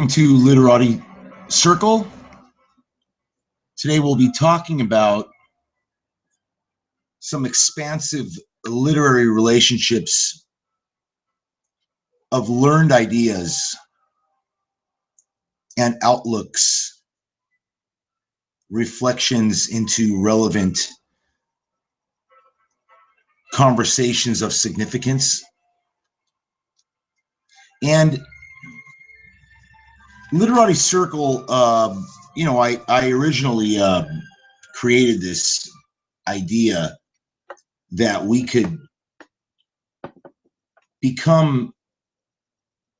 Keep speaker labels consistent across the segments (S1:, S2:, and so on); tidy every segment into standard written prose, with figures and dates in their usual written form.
S1: To Literati Circle. Today we'll be talking about some expansive literary relationships of learned ideas and outlooks, reflections into relevant conversations of significance. And Literati Circle, I originally created this idea that we could become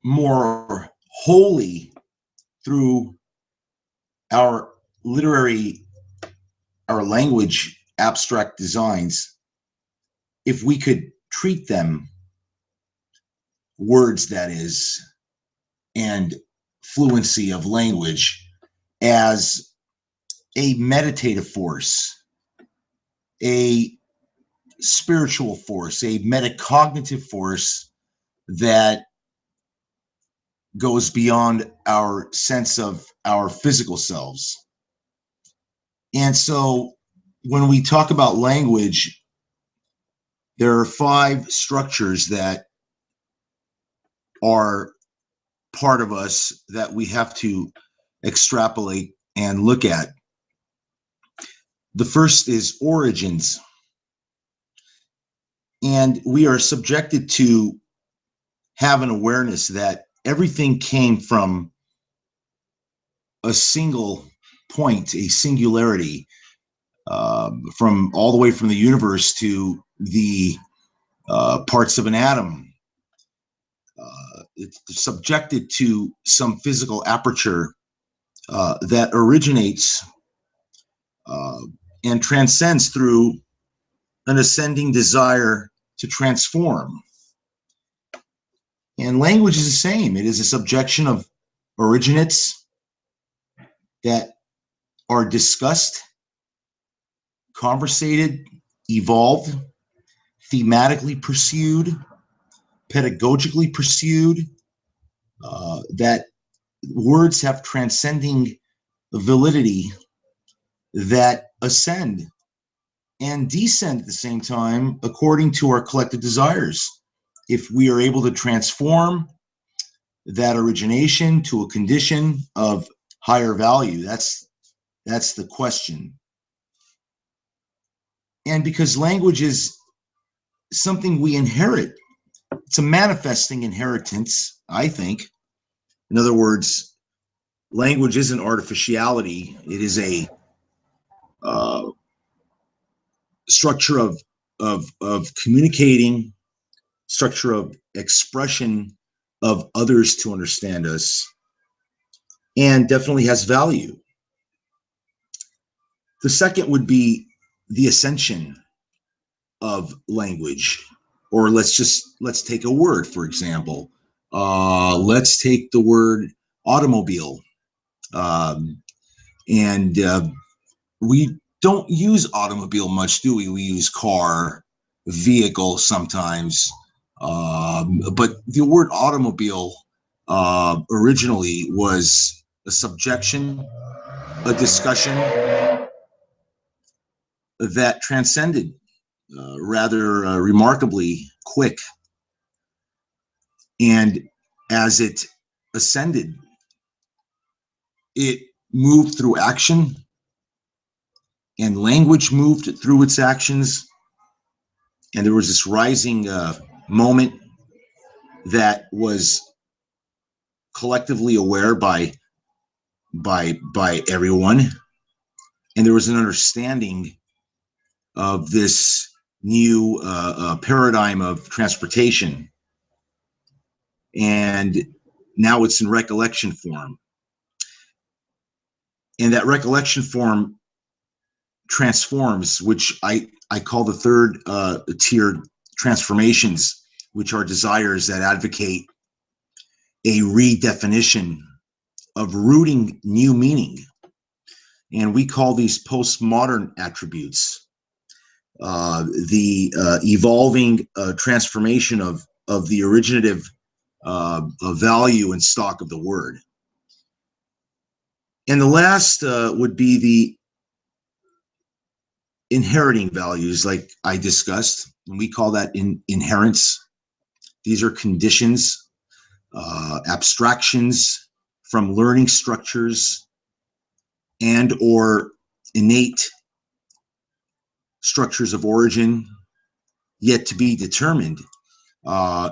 S1: more holy through our our language abstract designs, if we could treat them, words that is, and fluency of language, as a meditative force, a spiritual force, a metacognitive force that goes beyond our sense of our physical selves. And so when we talk about language, there are 5 structures that are part of us that we have to extrapolate and look at. The first is origins. And we are subjected to have an awareness that everything came from a single point, a singularity, from all the way from the universe to the parts of an atom. It's subjected to some physical aperture that originates and transcends through an ascending desire to transform. And language is the same. It is a subjection of originates that are discussed, conversated, evolved, thematically pursued, pedagogically pursued, that words have transcending validity that ascend and descend at the same time according to our collective desires. If we are able to transform that origination to a condition of higher value, that's the question. And because language is something we inherit, it's a manifesting inheritance, I think. In other words, language isn't artificiality. It is a structure of communicating, structure of expression of others to understand us, and definitely has value. The second would be the ascension of language. Or let's take a word, for example. Let's take the word automobile. And we don't use automobile much, do we? We use car, vehicle sometimes. But the word automobile originally was a subjection, a discussion that transcended rather remarkably quick. And as it ascended, it moved through action, and language moved through its actions. And there was this rising moment that was collectively aware by everyone, and there was an understanding of this new paradigm of transportation, and now it's in recollection form, and that recollection form transforms, which I call the third tier transformations, which are desires that advocate a redefinition of rooting new meaning. And we call these postmodern attributes, the evolving transformation of the originative value and stock of the word. And the last would be the inheriting values, like I discussed, and we call that inherence. These are conditions, abstractions from learning structures and or innate structures of origin, yet to be determined.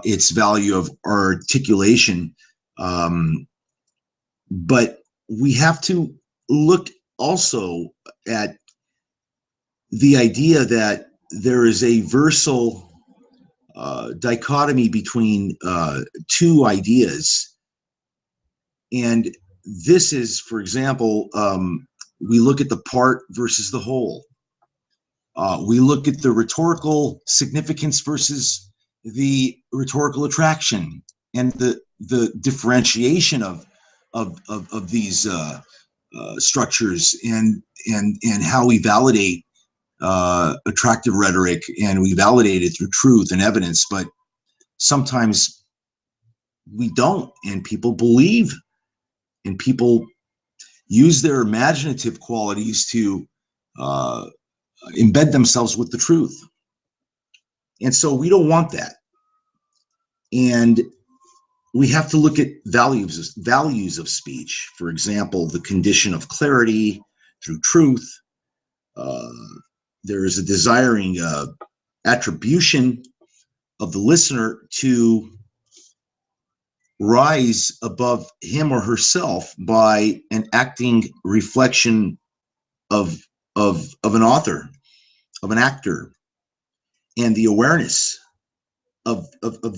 S1: Its value of articulation. But we have to look also at the idea that there is a versal dichotomy between two ideas. And this is, for example, we look at the part versus the whole. We look at the rhetorical significance versus the rhetorical attraction, and the differentiation of these structures, and how we validate attractive rhetoric, and we validate it through truth and evidence. But sometimes we don't, and people believe, and people use their imaginative qualities to embed themselves with the truth. And so we don't want that. And we have to look at values of speech. For example, the condition of clarity through truth. There is a desiring attribution of the listener to rise above him or herself by an acting reflection of an author, of an actor, and the awareness of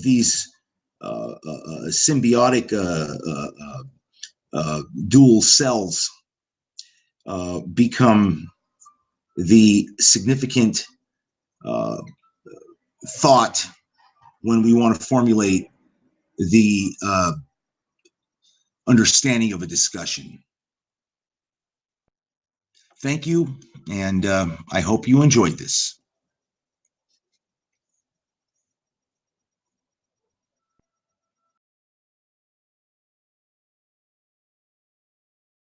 S1: these symbiotic dual cells become the significant thought when we want to formulate the understanding of a discussion. Thank you, and I hope you enjoyed this.